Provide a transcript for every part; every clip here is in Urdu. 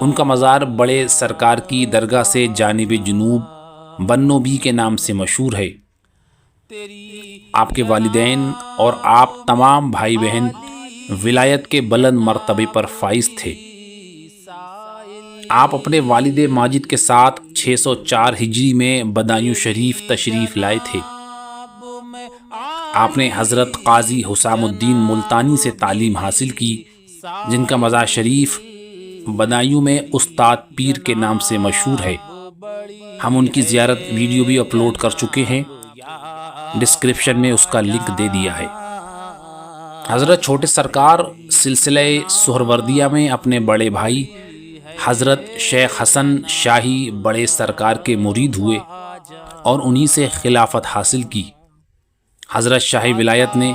ان کا مزار بڑے سرکار کی درگاہ سے جانب جنوب بنوبی کے نام سے مشہور ہے۔ آپ کے والدین اور آپ تمام بھائی بہن ولایت کے بلند مرتبے پر فائز تھے۔ آپ اپنے والد ماجد کے ساتھ 604 ہجری میں بدایوں شریف تشریف لائے تھے۔ آپ نے حضرت قاضی حسام الدین ملتانی سے تعلیم حاصل کی، جن کا مزار شریف بدایوں میں استاد پیر کے نام سے مشہور ہے۔ ہم ان کی زیارت ویڈیو بھی اپلوڈ کر چکے ہیں، ڈسکرپشن میں اس کا لنک دے دیا ہے۔ حضرت چھوٹے سرکار سلسلہ سہروردیہ میں اپنے بڑے بھائی حضرت شیخ حسن شاہی بڑے سرکار کے مرید ہوئے اور انہی سے خلافت حاصل کی۔ حضرت شاہی ولایت نے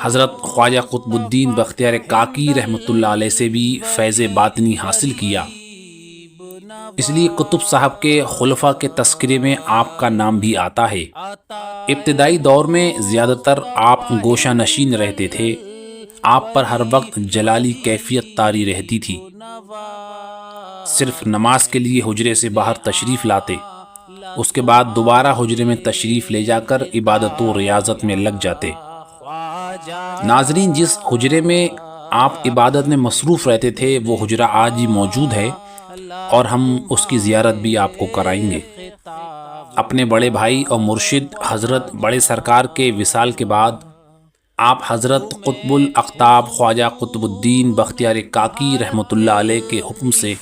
حضرت خواجہ قطب الدین بختیار کاکی رحمۃ اللہ علیہ سے بھی فیض باطنی حاصل کیا، اس لیے قطب صاحب کے خلفاء کے تذکرے میں آپ کا نام بھی آتا ہے۔ ابتدائی دور میں زیادہ تر آپ گوشہ نشین رہتے تھے، آپ پر ہر وقت جلالی کیفیت طاری رہتی تھی، صرف نماز کے لیے حجرے سے باہر تشریف لاتے، اس کے بعد دوبارہ حجرے میں تشریف لے جا کر عبادت و ریاضت میں لگ جاتے۔ ناظرین، جس حجرے میں آپ عبادت میں مصروف رہتے تھے وہ حجرہ آج بھی موجود ہے اور ہم اس کی زیارت بھی آپ کو کرائیں گے۔ اپنے بڑے بھائی اور مرشد حضرت بڑے سرکار کے وصال کے بعد آپ حضرت قطب الاقطاب خواجہ قطب الدین بختیار کاکی رحمۃ اللہ علیہ کے حکم سے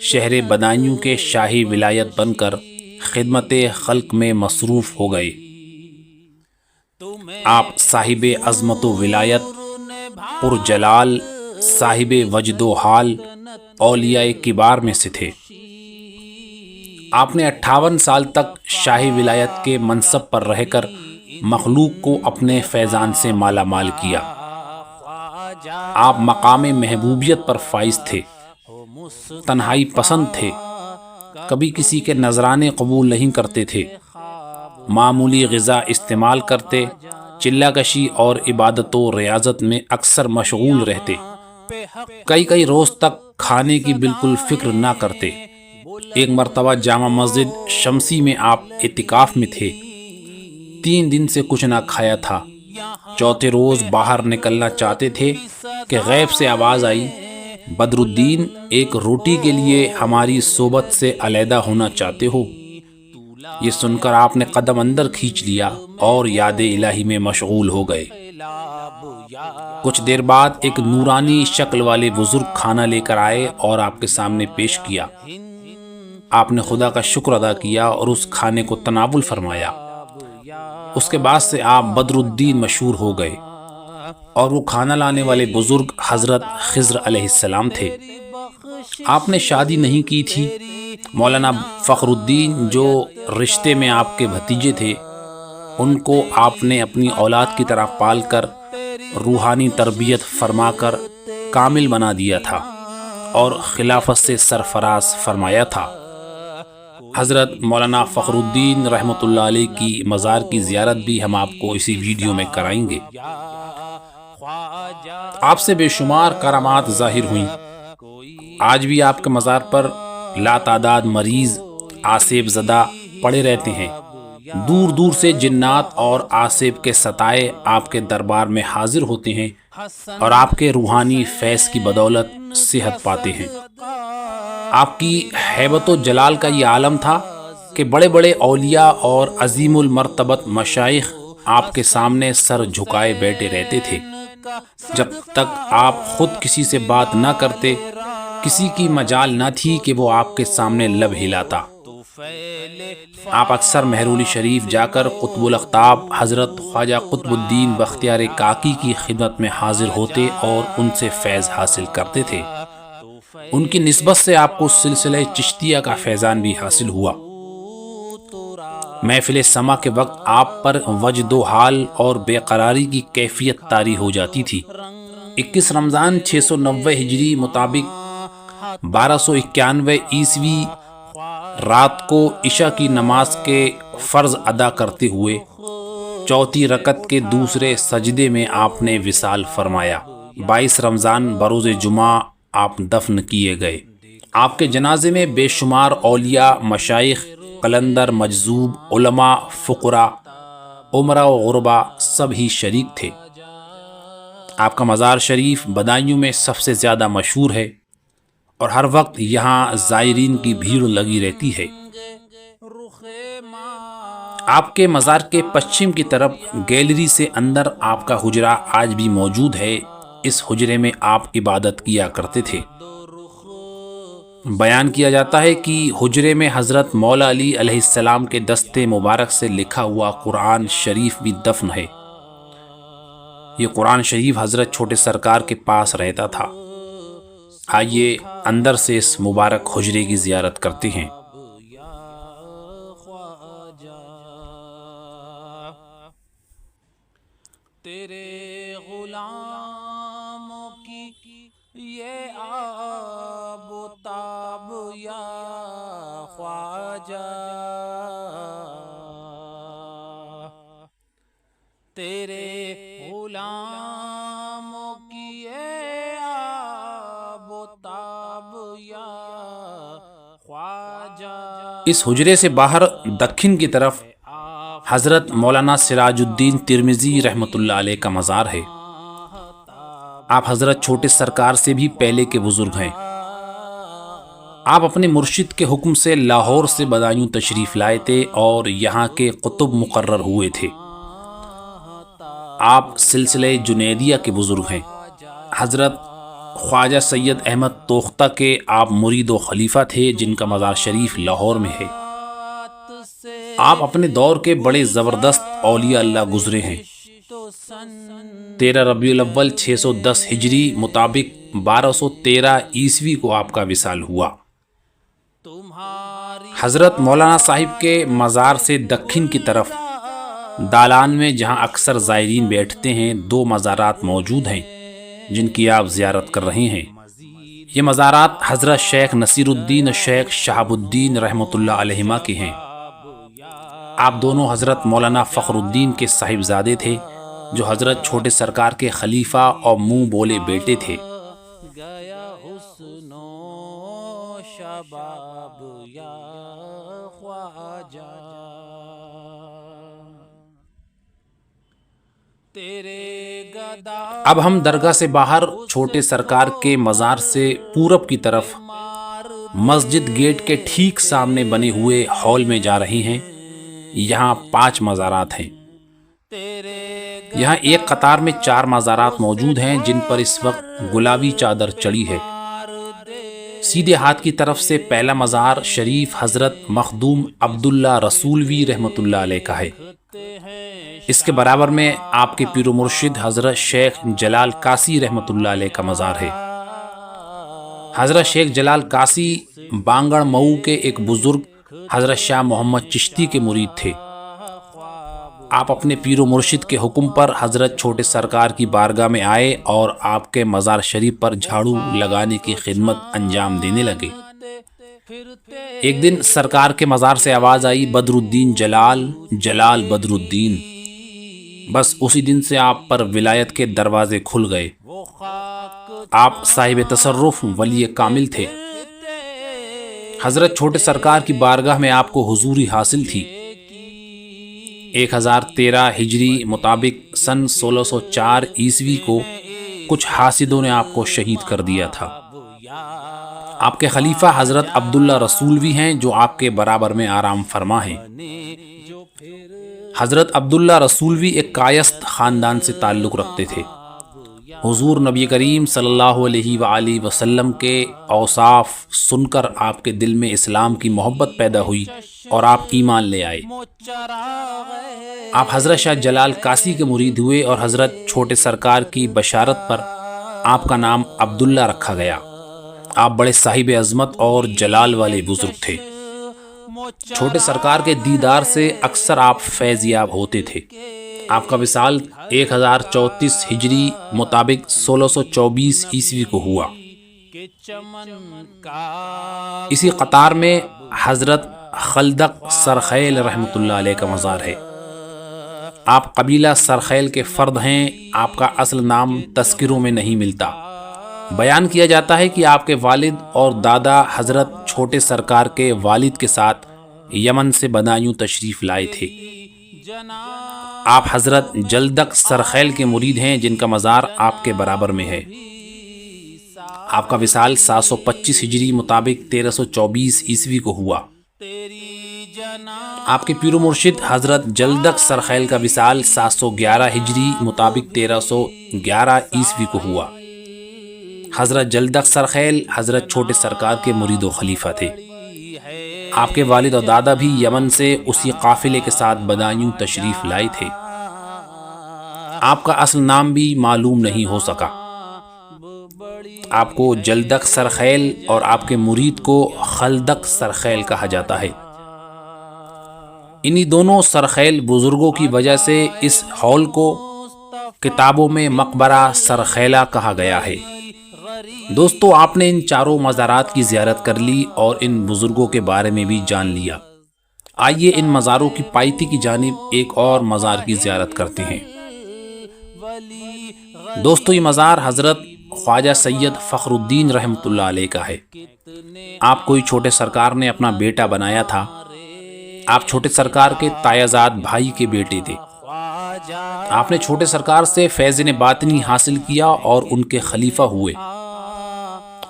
شہر بدایوں کے شاہی ولایت بن کر خدمت خلق میں مصروف ہو گئے۔ آپ صاحب عظمت و ولایت، پرجلال، صاحب وجد و حال، اولیاء کبار میں سے تھے۔ آپ نے 58 سال تک شاہی ولایت کے منصب پر رہ کر مخلوق کو اپنے فیضان سے مالا مال کیا۔ آپ مقام محبوبیت پر فائز تھے، تنہائی پسند تھے، کبھی کسی کے نذرانے قبول نہیں کرتے تھے، معمولی غذا استعمال کرتے، چلہ کشی اور عبادت و ریاضت میں اکثر مشغول رہتے، کئی روز تک کھانے کی بالکل فکر نہ کرتے۔ ایک مرتبہ جامع مسجد شمسی میں آپ اعتکاف میں تھے، 3 دن سے کچھ نہ کھایا تھا۔ چوتھے روز باہر نکلنا چاہتے تھے کہ غیب سے آواز آئی، بدر الدین، ایک روٹی کے لیے ہماری صحبت سے علیحدہ ہونا چاہتے ہو؟ یہ سن کر آپ نے قدم اندر کھینچ لیا اور یاد الہی میں مشغول ہو گئے۔ کچھ دیر بعد ایک نورانی شکل والے بزرگ کھانا لے کر آئے اور آپ کے سامنے پیش کیا۔ آپ نے خدا کا شکر ادا کیا اور اس کھانے کو تناول فرمایا۔ اس کے بعد سے آپ بدر الدین مشہور ہو گئے، اور وہ کھانا لانے والے بزرگ حضرت خضر علیہ السلام تھے۔ آپ نے شادی نہیں کی تھی۔ مولانا فخر الدین جو رشتے میں آپ کے بھتیجے تھے، ان کو آپ نے اپنی اولاد کی طرح پال کر روحانی تربیت فرما کر کامل بنا دیا تھا اور خلافت سے سرفراز فرمایا تھا۔ حضرت مولانا فخر الدین رحمۃ اللہ علیہ کی مزار کی زیارت بھی ہم آپ کو اسی ویڈیو میں کرائیں گے۔ آپ سے بے شمار کرامات ظاہر ہوئیں۔ آج بھی آپ کے مزار پر لاتعداد مریض آسیب زدہ پڑے رہتے ہیں۔ دور دور سے جنات اور آسیب کے ستائے آپ کے دربار میں حاضر ہوتے ہیں اور آپ کے روحانی فیض کی بدولت صحت پاتے ہیں۔ آپ کی ہیبت و جلال کا یہ عالم تھا کہ بڑے بڑے اولیاء اور عظیم المرتبت مشائخ آپ کے سامنے سر جھکائے بیٹھے رہتے تھے۔ جب تک آپ خود کسی سے بات نہ کرتے، کسی کی مجال نہ تھی کہ وہ آپ کے سامنے لب ہلاتا۔ آپ اکثر مہرولی شریف جا کر قطب الاقطاب حضرت خواجہ قطب الدین بختیار کاکی کی خدمت میں حاضر ہوتے اور ان سے فیض حاصل کرتے تھے۔ ان کی نسبت سے آپ کو سلسلہ چشتیہ کا فیضان بھی حاصل ہوا۔ محفل سما کے وقت آپ پر وجد و حال اور بے قراری کی کیفیت طاری ہو جاتی تھی۔ 21 رمضان 690 ہجری مطابق 1291 عیسوی رات کو عشاء کی نماز کے فرض ادا کرتے ہوئے چوتھی رکعت کے دوسرے سجدے میں آپ نے وصال فرمایا۔ 22 رمضان بروز جمعہ آپ دفن کیے گئے۔ آپ کے جنازے میں بے شمار اولیاء، مشائخ، قلندر، مجذوب، علماء، فقراء، عمرہ و غربا سب ہی شریک تھے۔ آپ کا مزار شریف بدایوں میں سب سے زیادہ مشہور ہے اور ہر وقت یہاں زائرین کی بھیڑ لگی رہتی ہے۔ آپ کے مزار کے پچھم کی طرف گیلری سے اندر آپ کا حجرہ آج بھی موجود ہے۔ اس حجرے میں آپ عبادت کیا کرتے تھے۔ بیان کیا جاتا ہے کہ حجرے میں حضرت مولا علی علیہ السلام کے دست مبارک سے لکھا ہوا قرآن شریف بھی دفن ہے۔ یہ قرآن شریف حضرت چھوٹے سرکار کے پاس رہتا تھا۔ آئیے اندر سے اس مبارک حجرے کی زیارت کرتے ہیں۔ تیرے غلاموں کی یہ آب و تاب یا خواجہ، تیرے غلاموں کی یہ آب و تاب یا خواجہ۔ اس حجرے سے باہر دکن کی طرف حضرت مولانا سراج الدین ترمذی رحمۃ اللہ علیہ کا مزار ہے۔ آپ حضرت چھوٹے سرکار سے بھی پہلے کے بزرگ ہیں۔ آپ اپنے مرشد کے حکم سے لاہور سے بدایوں تشریف لائے تھے اور یہاں کے قطب مقرر ہوئے تھے۔ آپ سلسلہ جنیدیہ کے بزرگ ہیں۔ حضرت خواجہ سید احمد توختہ کے آپ مرید و خلیفہ تھے، جن کا مزار شریف لاہور میں ہے۔ آپ اپنے دور کے بڑے زبردست اولیاء اللہ گزرے ہیں۔ 13 ربیع الاول 610 ہجری مطابق 1213 عیسوی کو آپ کا وصال ہوا۔ حضرت مولانا صاحب کے مزار سے دکن کی طرف دالان میں جہاں اکثر زائرین بیٹھتے ہیں 2 مزارات موجود ہیں جن کی آپ زیارت کر رہے ہیں۔ یہ مزارات حضرت شیخ نصیر الدین اور شیخ شہاب الدین رحمۃ اللہ علیہما کے ہیں۔ آپ دونوں حضرت مولانا فخر الدین کے صاحبزادے تھے، جو حضرت چھوٹے سرکار کے خلیفہ اور منہ بولے بیٹے تھے۔ گیا حسن و شباب یا خواجہ، اب ہم درگاہ سے باہر چھوٹے سرکار کے مزار سے پورب کی طرف مسجد گیٹ کے ٹھیک سامنے بنے ہوئے ہال میں جا رہے ہیں۔ یہاں 5 مزارات ہیں۔ یہاں ایک قطار میں 4 مزارات موجود ہیں جن پر اس وقت گلابی چادر چڑھی ہے۔ سیدھے ہاتھ کی طرف سے پہلا مزار شریف حضرت مخدوم عبداللہ رسولوی رحمۃ اللہ علیہ کا ہے۔ اس کے برابر میں آپ کے پیر و مرشد حضرت شیخ جلال قاسی رحمۃ اللہ علیہ کا مزار ہے۔ حضرت شیخ جلال قاسی بانگڑ مئو کے ایک بزرگ حضرت شاہ محمد چشتی کے مرید تھے۔ آپ اپنے پیر و مرشد کے حکم پر حضرت چھوٹے سرکار کی بارگاہ میں آئے اور آپ کے مزار شریف پر جھاڑو لگانے کی خدمت انجام دینے لگے۔ ایک دن سرکار کے مزار سے آواز آئی، بدر الدین جلال، جلال بدر الدین۔ بس اسی دن سے آپ پر ولایت کے دروازے کھل گئے۔ آپ صاحب تصرف ولی کامل تھے۔ حضرت چھوٹے سرکار کی بارگاہ میں آپ کو حضوری حاصل تھی۔ 1013 ہجری مطابق سن 1604 عیسوی کو کچھ حاسدوں نے آپ کو شہید کر دیا تھا۔ آپ کے خلیفہ حضرت عبداللہ رسولوی ہیں جو آپ کے برابر میں آرام فرما ہیں۔ حضرت عبداللہ رسولوی ایک کائست خاندان سے تعلق رکھتے تھے۔ حضور نبی کریم صلی اللہ علیہ وآلہ وسلم کے اوصاف سن کر آپ کے دل میں اسلام کی محبت پیدا ہوئی اور آپ ایمان لے آئے۔ آپ حضرت شاہ جلال قاسی کے مرید ہوئے اور حضرت چھوٹے سرکار کی بشارت پر آپ کا نام عبداللہ رکھا گیا۔ آپ بڑے صاحب عظمت اور جلال والے بزرگ تھے۔ چھوٹے سرکار کے دیدار سے اکثر آپ فیض یاب ہوتے تھے۔ آپ کا وصال 1034 ہجری مطابق 1624 عیسوی کو ہوا۔ اسی قطار میں حضرت خلدق سرخیل رحمۃ اللہ علیہ کا مزار ہے۔ آپ قبیلہ سرخیل کے فرد ہیں۔ آپ کا اصل نام تذکروں میں نہیں ملتا۔ بیان کیا جاتا ہے کہ آپ کے والد اور دادا حضرت چھوٹے سرکار کے والد کے ساتھ یمن سے بدایوں تشریف لائے تھے۔ آپ حضرت جلدک سرخیل کے مرید ہیں جن کا مزار آپ کے برابر میں ہے۔ آپ کا وصال 725 ہجری مطابق 1324 عیسوی کو ہوا۔ آپ کے پیر و مرشد حضرت جلدک سرخیل کا وصال 711 ہجری مطابق 1311 عیسوی کو ہوا۔ حضرت جلدک سرخیل حضرت چھوٹے سرکار کے مرید و خلیفہ تھے۔ آپ کے والد اور دادا بھی یمن سے اسی قافلے کے ساتھ بدایوں تشریف لائے تھے۔ آپ کا اصل نام بھی معلوم نہیں ہو سکا۔ آپ کو جلدک سرخیل اور آپ کے مرید کو خلدک سرخیل کہا جاتا ہے۔ انہی دونوں سرخیل بزرگوں کی وجہ سے اس ہال کو کتابوں میں مقبرہ سرخیلہ کہا گیا ہے۔ دوستو، آپ نے ان چاروں مزارات کی زیارت کر لی اور ان بزرگوں کے بارے میں بھی جان لیا۔ آئیے ان مزاروں کی پائیتی کی جانب ایک اور مزار کی زیارت کرتے ہیں۔ دوستو، یہ مزار حضرت خواجہ سید فخر الدین رحمۃ اللہ علیہ کا ہے۔ آپ کوئی چھوٹے سرکار نے اپنا بیٹا بنایا تھا۔ آپ چھوٹے سرکار کے تایہ‌زاد بھائی کے بیٹے تھے۔ آپ نے چھوٹے سرکار سے فیض باطنی حاصل کیا اور ان کے خلیفہ ہوئے۔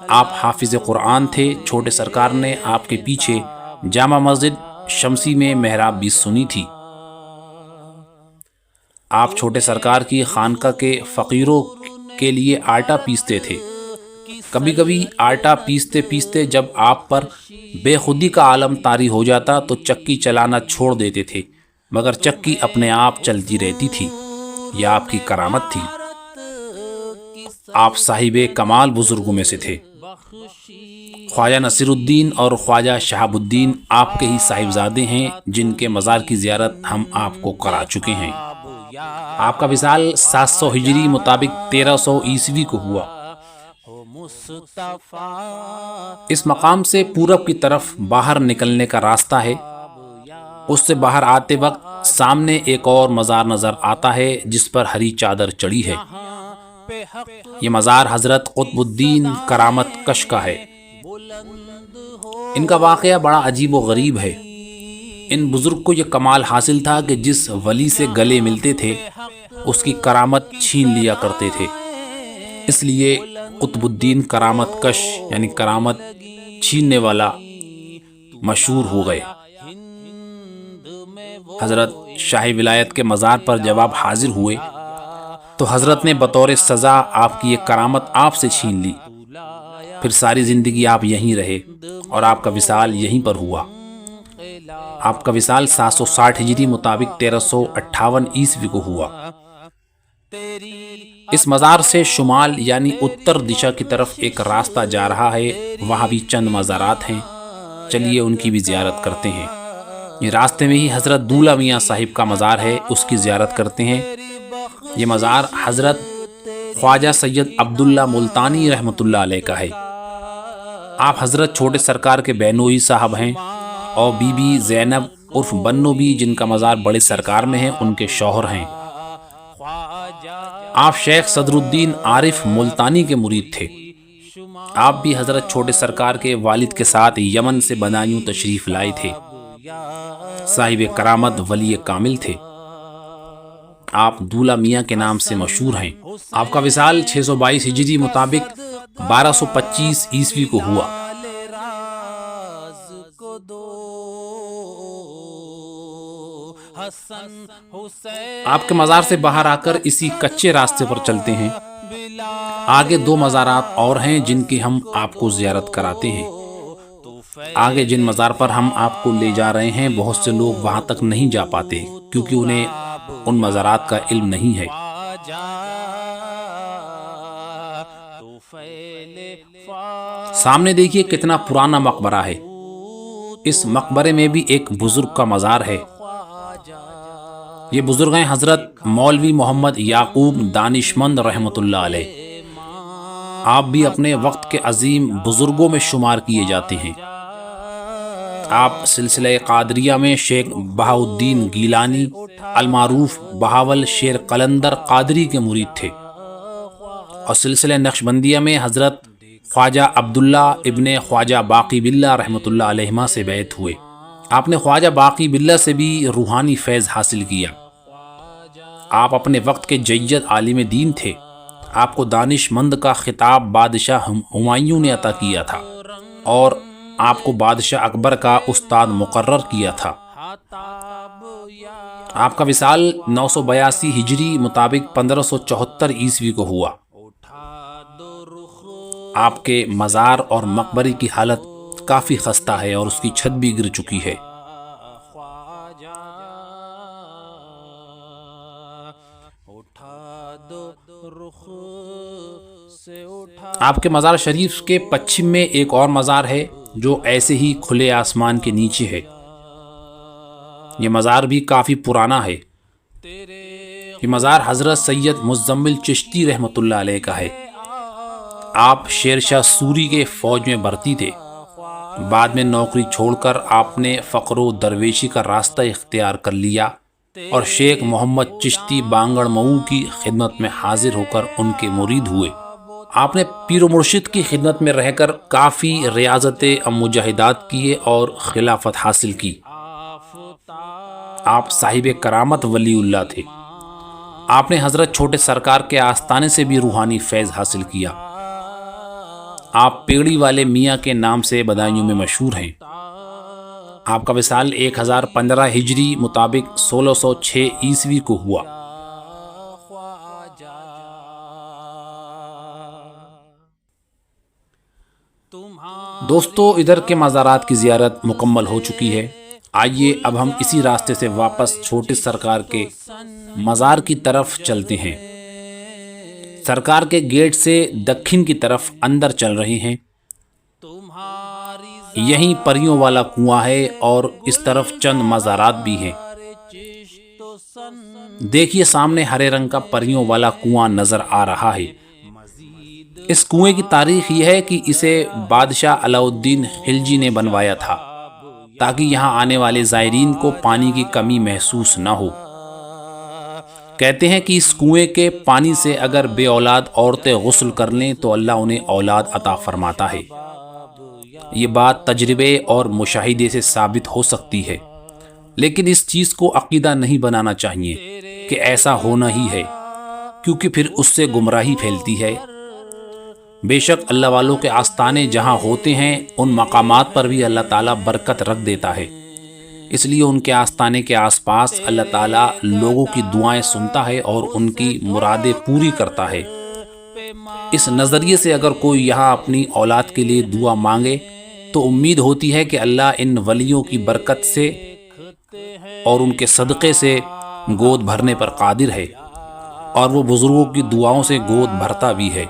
آپ حافظ قرآن تھے۔ چھوٹے سرکار نے آپ کے پیچھے جامع مسجد شمسی میں محراب بھی سنی تھی۔ آپ چھوٹے سرکار کی خانقاہ کے فقیروں کے لیے آٹا پیستے تھے۔ کبھی کبھی آٹا پیستے پیستے جب آپ پر بے خودی کا عالم طاری ہو جاتا تو چکی چلانا چھوڑ دیتے تھے، مگر چکی اپنے آپ چلتی رہتی تھی۔ یہ آپ کی کرامت تھی۔ آپ صاحب کمال بزرگوں میں سے تھے۔ خواجہ نصیر الدین اور خواجہ شہاب الدین آپ کے ہی صاحبزادے ہیں، جن کے مزار کی زیارت ہم آپ کو کرا چکے ہیں۔ آپ کا وصال 700 ہجری مطابق 1300 عیسوی کو ہوا۔ اس مقام سے پورب کی طرف باہر نکلنے کا راستہ ہے۔ اس سے باہر آتے وقت سامنے ایک اور مزار نظر آتا ہے جس پر ہری چادر چڑھی ہے۔ یہ مزار حضرت قطب الدین کرامت کش کا ہے۔ ان کا واقعہ بڑا عجیب و غریب ہے۔ ان بزرگ کو یہ کمال حاصل تھا کہ جس ولی سے گلے ملتے تھے اس کی کرامت چھین لیا کرتے تھے، اس لیے قطب الدین کرامت کش یعنی کرامت چھیننے والا مشہور ہو گئے۔ حضرت شاہ ولایت کے مزار پر جب آپ حاضر ہوئے تو حضرت نے بطور سزا آپ کی یہ کرامت آپ سے چھین لی۔ پھر ساری زندگی آپ یہیں رہے اور آپ کا وصال یہیں پر ہوا۔ آپ کا وصال 760 ہجری مطابق 1358 عیسوی کو ہوا۔ اس مزار سے شمال یعنی اتر دشا کی طرف ایک راستہ جا رہا ہے، وہاں بھی چند مزارات ہیں، چلیے ان کی بھی زیارت کرتے ہیں۔ یہ راستے میں ہی حضرت دولہ میاں صاحب کا مزار ہے، اس کی زیارت کرتے ہیں۔ یہ مزار حضرت خواجہ سید عبداللہ ملتانی رحمۃ اللہ علیہ کا ہے۔ آپ حضرت چھوٹے سرکار کے بینوئی صاحب ہیں اور بی بی زینب عرف بنو بھی، جن کا مزار بڑے سرکار میں ہے، ان کے شوہر ہیں۔ آپ شیخ صدر الدین عارف ملتانی کے مرید تھے۔ آپ بھی حضرت چھوٹے سرکار کے والد کے ساتھ یمن سے بدایوں تشریف لائے تھے۔ صاحب کرامت ولی کامل تھے۔ آپ دولہ میاں کے نام سے مشہور ہیں۔ آپ کا وصال 622 ہجری مطابق 1225 عیسوی کو ہوا۔ آپ کے مزار سے باہر آ کر اسی کچے راستے پر چلتے ہیں۔ آگے 2 مزارات اور ہیں جن کی ہم آپ کو زیارت کراتے ہیں۔ آگے جن مزار پر ہم آپ کو لے جا رہے ہیں بہت سے لوگ وہاں تک نہیں جا پاتے کیونکہ انہیں ان مزارات کا علم نہیں ہے۔ سامنے دیکھیے کتنا پرانا مقبرہ ہے۔ اس مقبرے میں بھی ایک بزرگ کا مزار ہے۔ یہ بزرگ ہیں حضرت مولوی محمد یعقوب دانشمند رحمۃ اللہ علیہ۔ آپ بھی اپنے وقت کے عظیم بزرگوں میں شمار کیے جاتے ہیں۔ آپ سلسلہ قادریہ میں شیخ بہاؤالدین گیلانی المعروف بہاول شیر قلندر قادری کے مرید تھے۔ اور سلسلہ نقشبندیہ میں حضرت خواجہ عبداللہ ابن خواجہ باقی باللہ رحمۃ اللہ علیہما سے بیعت ہوئے۔ آپ نے خواجہ باقی باللہ سے بھی روحانی فیض حاصل کیا۔ آپ اپنے وقت کے جید عالم دین تھے۔ آپ کو دانش مند کا خطاب بادشاہ ہمایوں نے عطا کیا تھا اور آپ کو بادشاہ اکبر کا استاد مقرر کیا تھا۔ آپ کا وصال 982 ہجری مطابق 1574 عیسوی کو ہوا۔ آپ کے مزار اور مقبرے کی حالت کافی خستہ ہے اور اس کی چھت بھی گر چکی ہے۔ آپ کے مزار شریف کے پچھم میں ایک اور مزار ہے جو ایسے ہی کھلے آسمان کے نیچے ہے۔ یہ مزار بھی کافی پرانا ہے۔ یہ مزار حضرت سید مزمل چشتی رحمۃ اللہ علیہ کا ہے۔ آپ شیر شاہ سوری کے فوج میں بھرتی تھے۔ بعد میں نوکری چھوڑ کر آپ نے فقر و درویشی کا راستہ اختیار کر لیا اور شیخ محمد چشتی بانگڑ مئو کی خدمت میں حاضر ہو کر ان کے مرید ہوئے۔ آپ نے پیر و مرشد کی خدمت میں رہ کر کافی ریاضت مجاہدات کیے اور خلافت حاصل کی۔ آپ صاحب کرامت ولی اللہ تھے۔ آپ نے حضرت چھوٹے سرکار کے آستانے سے بھی روحانی فیض حاصل کیا۔ آپ پیڑی والے میاں کے نام سے بدایوں میں مشہور ہیں۔ آپ کا وصال 1015 ہجری مطابق 1606 عیسوی کو ہوا۔ دوستو، ادھر کے مزارات کی زیارت مکمل ہو چکی ہے۔ آئیے اب ہم اسی راستے سے واپس چھوٹے سرکار کے مزار کی طرف چلتے ہیں۔ سرکار کے گیٹ سے دکھن کی طرف اندر چل رہے ہیں۔ یہیں پریوں والا کنواں ہے اور اس طرف چند مزارات بھی ہیں۔ دیکھیے سامنے ہرے رنگ کا پریوں والا کنواں نظر آ رہا ہے۔ اس کنویں کی تاریخ یہ ہے کہ اسے بادشاہ علاء الدین خلجی نے بنوایا تھا تاکہ یہاں آنے والے زائرین کو پانی کی کمی محسوس نہ ہو۔ کہتے ہیں کہ اس کنویں کے پانی سے اگر بے اولاد عورتیں غسل کر لیں تو اللہ انہیں اولاد عطا فرماتا ہے۔ یہ بات تجربے اور مشاہدے سے ثابت ہو سکتی ہے، لیکن اس چیز کو عقیدہ نہیں بنانا چاہیے کہ ایسا ہونا ہی ہے، کیونکہ پھر اس سے گمراہی پھیلتی ہے۔ بے شک اللہ والوں کے آستانے جہاں ہوتے ہیں ان مقامات پر بھی اللہ تعالیٰ برکت رکھ دیتا ہے، اس لیے ان کے آستانے کے آس پاس اللہ تعالیٰ لوگوں کی دعائیں سنتا ہے اور ان کی مرادیں پوری کرتا ہے۔ اس نظریے سے اگر کوئی یہاں اپنی اولاد کے لیے دعا مانگے تو امید ہوتی ہے کہ اللہ ان ولیوں کی برکت سے اور ان کے صدقے سے گود بھرنے پر قادر ہے، اور وہ بزرگوں کی دعاؤں سے گود بھرتا بھی ہے۔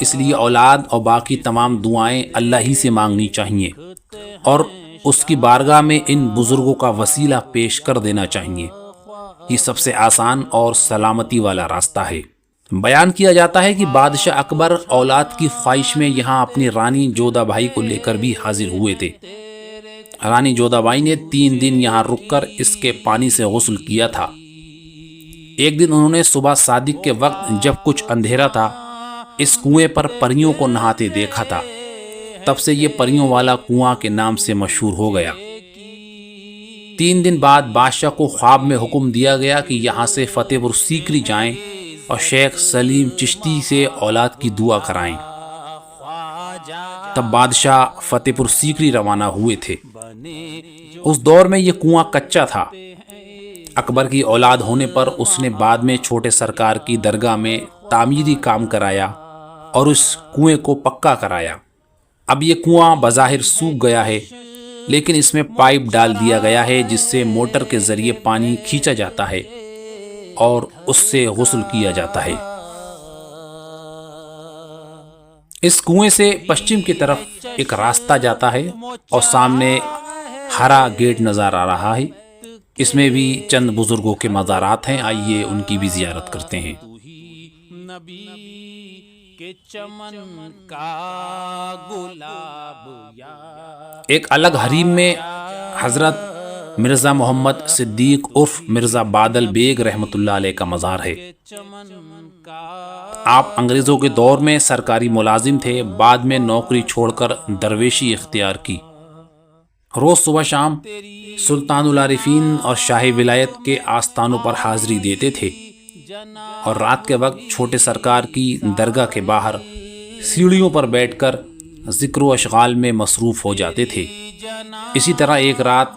اس لیے اولاد اور باقی تمام دعائیں اللہ ہی سے مانگنی چاہیے اور اس کی بارگاہ میں ان بزرگوں کا وسیلہ پیش کر دینا چاہیے۔ یہ سب سے آسان اور سلامتی والا راستہ ہے۔ بیان کیا جاتا ہے کہ بادشاہ اکبر اولاد کی خواہش میں یہاں اپنی رانی جودہ بھائی کو لے کر بھی حاضر ہوئے تھے۔ رانی جودہ بائی نے 3 دن یہاں رک کر اس کے پانی سے غسل کیا تھا۔ ایک دن انہوں نے صبح صادق کے وقت جب کچھ اندھیرا تھا اس کنویں پر پریوں کو نہاتے دیکھا تھا۔ تب سے یہ پریوں والا کنواں کے نام سے مشہور ہو گیا۔ 3 دن بعد بادشاہ کو خواب میں حکم دیا گیا کہ یہاں سے فتح پور سیکری جائیں اور شیخ سلیم چشتی سے اولاد کی دعا کرائیں۔ تب بادشاہ فتح پور سیکری روانہ ہوئے تھے۔ اس دور میں یہ کنواں کچا تھا۔ اکبر کی اولاد ہونے پر اس نے بعد میں چھوٹے سرکار کی درگاہ میں تعمیری کام کرایا اور اس کنویں کو پکا کرایا۔ اب یہ کنواں بظاہر سوکھ گیا ہے، لیکن اس میں پائپ ڈال دیا گیا ہے جس سے موٹر کے ذریعے پانی کھینچا جاتا ہے اور اس سے غسل کیا جاتا ہے۔ اس کنویں سے پشچم کی طرف ایک راستہ جاتا ہے اور سامنے ہرا گیٹ نظر آ رہا ہے۔ اس میں بھی چند بزرگوں کے مزارات ہیں، آئیے ان کی بھی زیارت کرتے ہیں۔ ایک الگ حریم میں حضرت مرزا محمد صدیق عرف مرزا بادل بیگ رحمۃ اللہ علیہ کا مزار ہے۔ آپ انگریزوں کے دور میں سرکاری ملازم تھے، بعد میں نوکری چھوڑ کر درویشی اختیار کی۔ روز صبح شام سلطان العارفین اور شاہ ولایت کے آستانوں پر حاضری دیتے تھے اور رات کے وقت چھوٹے سرکار کی درگاہ کے باہر سیڑھیوں پر بیٹھ کر ذکر و اشغال میں مصروف ہو جاتے تھے۔ اسی طرح ایک رات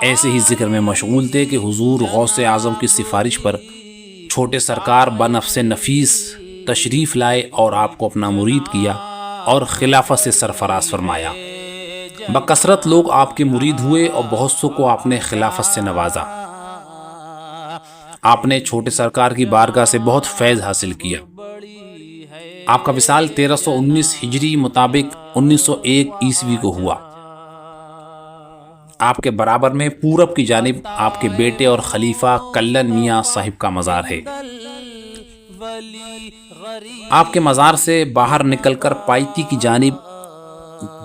ایسے ہی ذکر میں مشغول تھے کہ حضور غوث اعظم کی سفارش پر چھوٹے سرکار بنفس نفیس تشریف لائے اور آپ کو اپنا مرید کیا اور خلافت سے سرفراز فرمایا۔ بکثرت لوگ آپ کے مرید ہوئے اور بہت سو کو آپ نے خلافت سے نوازا۔ آپ نے چھوٹے سرکار کی بارگاہ سے بہت فیض حاصل کیا۔ آپ کا وصال 1319 ہجری مطابق 1901 عیسوی کو ہوا۔ آپ کے برابر میں پورب کی جانب آپ کے بیٹے اور خلیفہ کلن میاں صاحب کا مزار ہے۔ آپ کے مزار سے باہر نکل کر پائتی کی جانب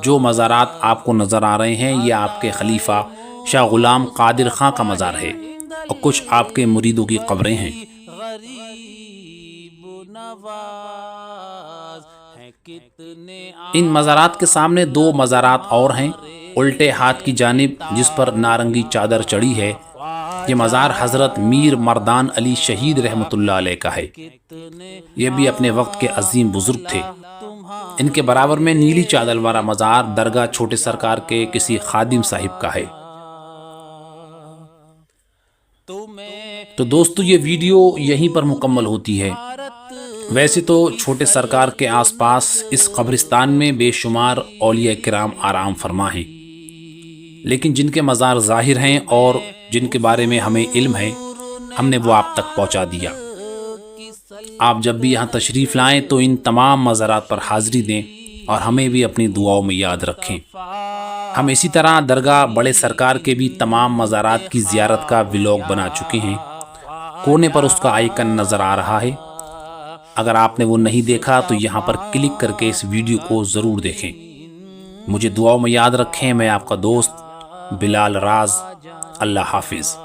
جو مزارات آپ کو نظر آ رہے ہیں یہ آپ کے خلیفہ شاہ غلام قادر خان کا مزار ہے اور کچھ آپ کے مریدوں کی قبریں ہیں۔ ان مزارات کے سامنے دو مزارات اور ہیں۔ الٹے ہاتھ کی جانب جس پر نارنگی چادر چڑھی ہے یہ مزار حضرت میر مردان علی شہید رحمۃ اللہ علیہ کا ہے۔ یہ بھی اپنے وقت کے عظیم بزرگ تھے۔ ان کے برابر میں نیلی چادر والا مزار درگاہ چھوٹے سرکار کے کسی خادم صاحب کا ہے۔ تو دوستو یہ ویڈیو یہیں پر مکمل ہوتی ہے۔ ویسے تو چھوٹے سرکار کے آس پاس اس قبرستان میں بے شمار اولیاء کرام آرام فرما ہیں، لیکن جن کے مزار ظاہر ہیں اور جن کے بارے میں ہمیں علم ہے ہم نے وہ آپ تک پہنچا دیا۔ آپ جب بھی یہاں تشریف لائیں تو ان تمام مزارات پر حاضری دیں اور ہمیں بھی اپنی دعاؤں میں یاد رکھیں۔ ہم اسی طرح درگاہ بڑے سرکار کے بھی تمام مزارات کی زیارت کا ولاگ بنا چکے ہیں۔ کونے پر اس کا آئیکن نظر آ رہا ہے، اگر آپ نے وہ نہیں دیکھا تو یہاں پر کلک کر کے اس ویڈیو کو ضرور دیکھیں۔ مجھے دعاؤں میں یاد رکھیں۔ میں آپ کا دوست بلال راز۔ اللہ حافظ۔